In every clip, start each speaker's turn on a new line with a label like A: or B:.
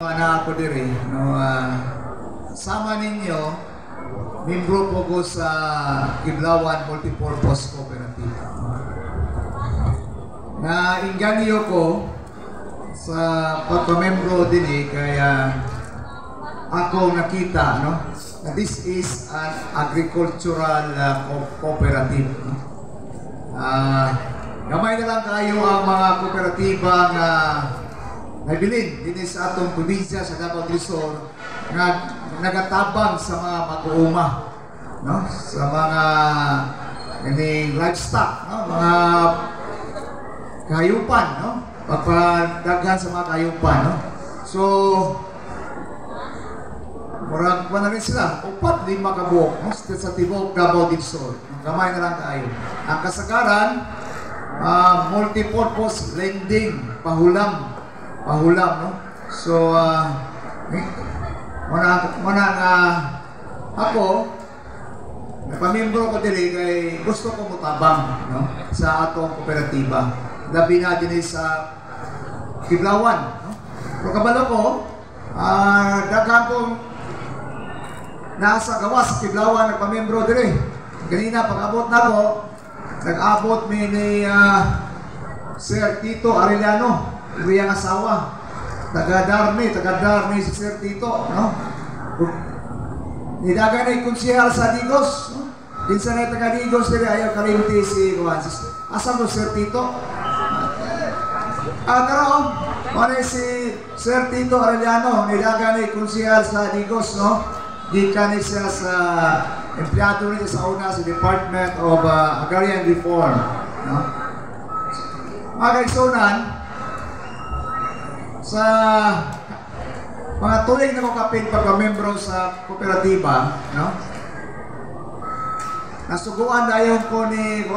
A: Na ako diri, no, sama ninyo, membro po ko sa Kiblawan Multipurpose Cooperative. Na inganyo ko sa pagka-membro din kaya ako nakita, no, na this is an agricultural cooperative. No? Gamay na lang kayo ang mga kooperatiba nga nabilin din sa atong probinsya sa Davao del Sur nga nagatabang sa mga mag-uuma, no, sa mga livestock, no, mga kahayupan, no, pagpadaghan sa mga kahayupan, no. So murag na rin sila 4-5 kabuok, no, sa tibok Davao del Sur. Gamay na lang tayo. Ang kasagaran, multipurpose lending, pahulam, no? So, ako, napamembro ko dili kay gusto ko mutabang, no, sa atong kooperatiba. Labi na din sa Kiblawan, no? Pero kabalo ko, daghang kong nasa gawas sa Kiblawan, nagpamembro dili. Kanina, pag-abot na ko, nag-abot mi ni Sir Tito Arellano, iyang asawa, taga-Darmi si Sir Tito, no? Nidaga na konsehal sa Digos, no? Dinsa na taga-Digos dili ayaw kalimti si Juansis. Asa mo Sir Tito? Karon, ano si Sir Tito Arellano, nidaga na konsehal sa Digos, no? Gikan siya sa empleyado rin sa una sa Department of Agrarian Reform, no? Mga kaigsunan, sa mga tulig na kapin pagka-membro sa kooperatiba, no? Nasuguan dayon ko ni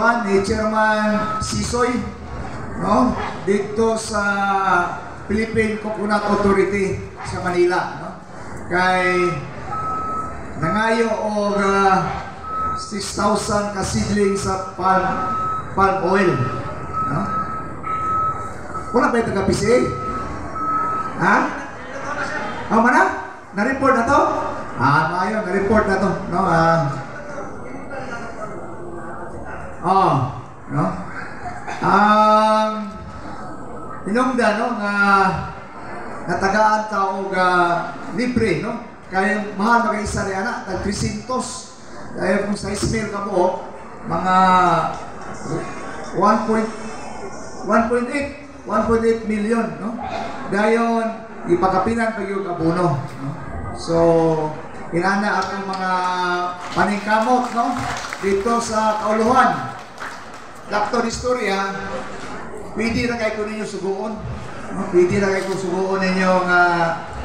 A: Chairman Sisoy, no? Dito sa Philippine Coconut Authority sa Manila, no? Kay nangayo og 6,000 ka seedling sa palm oil, no? Wala ba ito kapisi? Ha? Mana? Na-report na to? Mayo, na-report na to, no? No? Hinungda, no, nga natagaan ta og libre, no? Kaya mahal mag-isa rin anak, tag 300. Dahil kung sa Ismail ka mo, mga 1.8 million, no? Dayon, ipakapinan pa yung abono, no? So, inana akong mga paningkamot, no? Dito sa Kauluhan. Dr. Historia, pwede na kayo ninyo suguon, no? Pwede na kayo suguon ninyo nga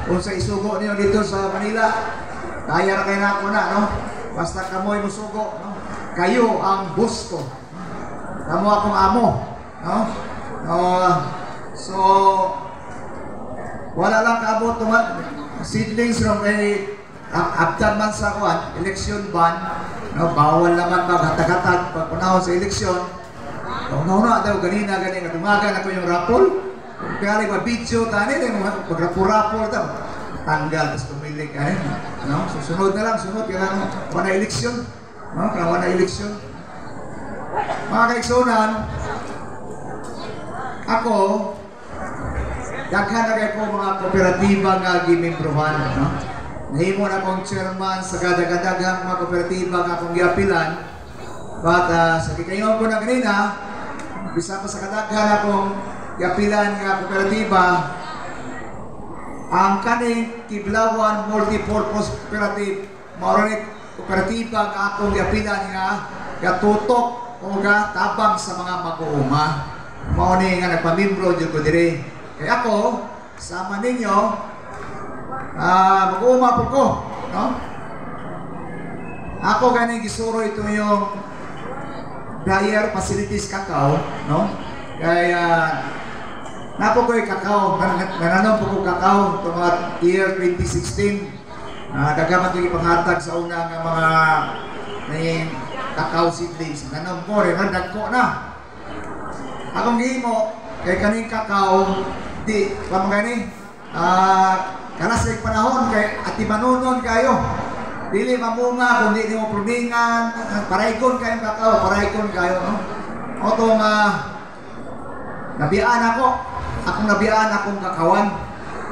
A: kung sa isugo ninyo dito sa Manila. Kaya na kayo na ako na, no? Basta kamoy mo sugo, no? Kayo ang boss ko. Kamo akong amo, no? So, wala lang kaabot naman seedlings from after man sa election ban, no, bawal naman maghatag-hatag pag panahon sa eleksyon. Una daw ganina nga dumagan ako yung rapol, kaya video tani mag-rapol daw tanggal tapos tumilig no, susunod na lang, kaya wala eleksyon, no, kaya wala eleksyon. Mga kaigsunan, ako daghan na kayo po mga kooperatiba nga gimembrohan, no? Nahimo na akong chairman sa kadagadagang mga kooperatiba nga akong giapilan. But sa kikayon ko na kanina, bisa pa sa kadaghan akong giapilan nga kooperatiba, ang kaning Kiblawan Multipurpose Cooperative, maoring kooperatiba nga akong giapilan nga gatutok o tabang sa mga mag-uuma. Mao ni nga nagpamimbro jud ko diri. Kaya ako, sama ninyo, mag-uuma po ko, no? Ako ganing gisuro ito yung dryer facilities cacao, no? Kaya, napo ko yung cacao, nananom po ko cacao ito mga year 2016. Kagamat yung ipanghatag sa una ng mga cacao seedlings. Nananom ko rin, nagko na. Akong gihimo, kay kaning cacao, di, pamagani, kana sa panahon kay ati manunon kayo. Dili mamunga kung di mo pruningan, paraykon kayo kakao, paraykon kayo, no? Oto nga nabiyaan ako. Akong nabiyaan akong kakawan.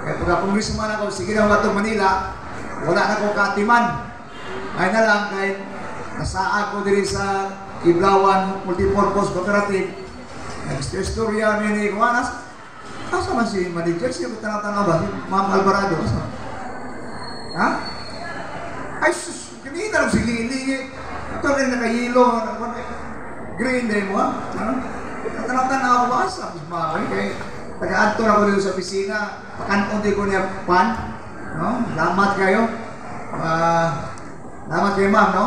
A: Kaya pag akong gisman ako, sige na nga Manila, wala na akong kaatiman. Ay na lang, kahit nasaan ko diri sa Kiblawan Multipurpose Cooperative, nag-istorya ni Juanas, asa man si manager, siya tanaw-tanaw ba? Si Ma'am Alvarado, asa? Ha? Ay sus, kanina lang si Lili. Ito rin nakahilo, green din mo, ha? Tanaw-tanaw ako ba? Asa? Kaya taga-adto na ko dito sa opisina, pakanton din ko niya pan, no? Lamat kayo. Lamat kayo, ma'am, no?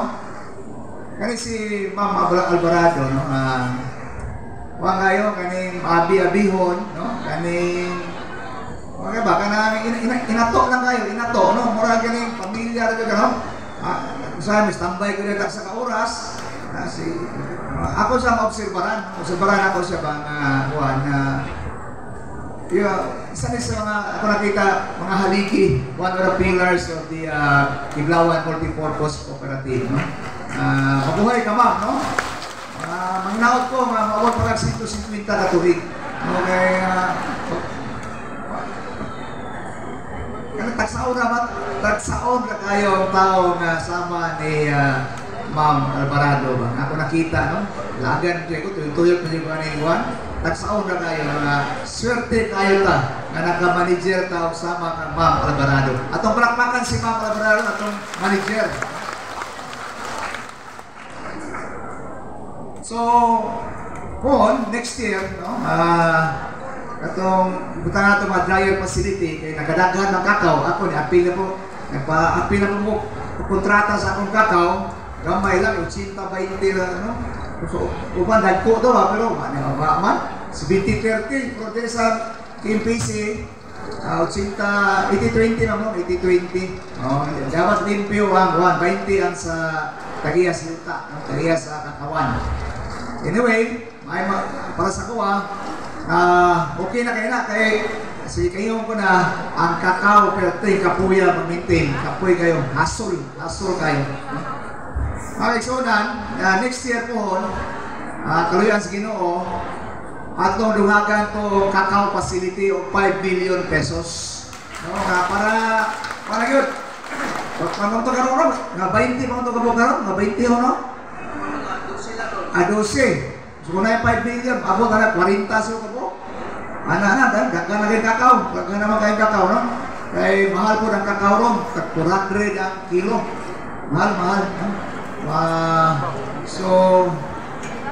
A: Kani si Ma'am Alvarado, no? Wang kayo, kaning abi-abihon, no? Kaning, okay ba? Kanang inato lang kayo, inato, no? Mura kaning pamilya rin kayo, no? Sabi, standby ko dito sa kauras. Ako sa maobserbaran. Obserbaran ako siya bang, isa sa mga, ako nakita, mga haliki, one of the pillars of the Kiblawan Multipurpose Cooperative, no? Mabuhay ka, ma'am, no? Manginaot ko, maawag pa lang 150 na tubig. Okay, tagsaon na kayo ang tao na sama ni Ma'am Alvarado ba? Ako nakita, no? Lagan ko, tuyok na yung kaniguan. Tagsaon na kayo, swerte kayo ta na naka-manager tao sama kang Ma'am Alvarado. Atong palakpakan si Ma'am Alvarado, atong manager. So, next year, no? Atong buta na ito mga dryer facility, kaya nakadaghan ng kakao. Ako, ni-apil na po, nagpa-apil na po kontrata sa akong kakao. Gamay lang, 80-20 lang, ano? So, upan, nagko ito ba, pero man, 70-30, pero din sa KMPC, 80-20 na mo, 80-20. Dapat limpyo ang 20 ang sa Tagiyas Yuta, Tagiyas sa Kakawan. Anyway, para sa kuha, okay na kayo na, kasi kayo ko na ang kakao, pero ito yung kapuya, mag-maintain, kapuy kayo, hasol kayo. Okay, so next year po, kaluyan sa Ginoo, atong dungagan to kakao facility of 5 billion pesos. No, para yun. Pag to karon nga 20 pang to kabog karon, nga 20 no? 12. So na 5 billion, abot na 40 so kabog. Ana daghan na kay kakao, daghan naman kay kakao, no? Kay mahal po ang kakao ron, tag 400 ang kilo. Mahal. So,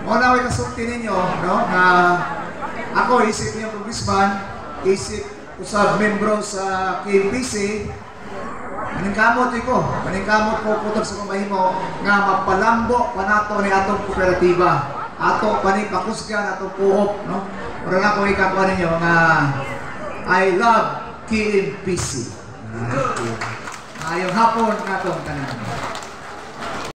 A: muna ko kasulti ninyo, no? Na ako, isip niyo congressman, isip usab membro sa KMPC, maningkamot ko putog sa kumahimo nga mapalambo pa nato ni atong kooperatiba, ato panipakusgan, atong puhop, no? Pero nga ko ikakuha ninyo nga I love KMPC. Ayong hapon katong tanan.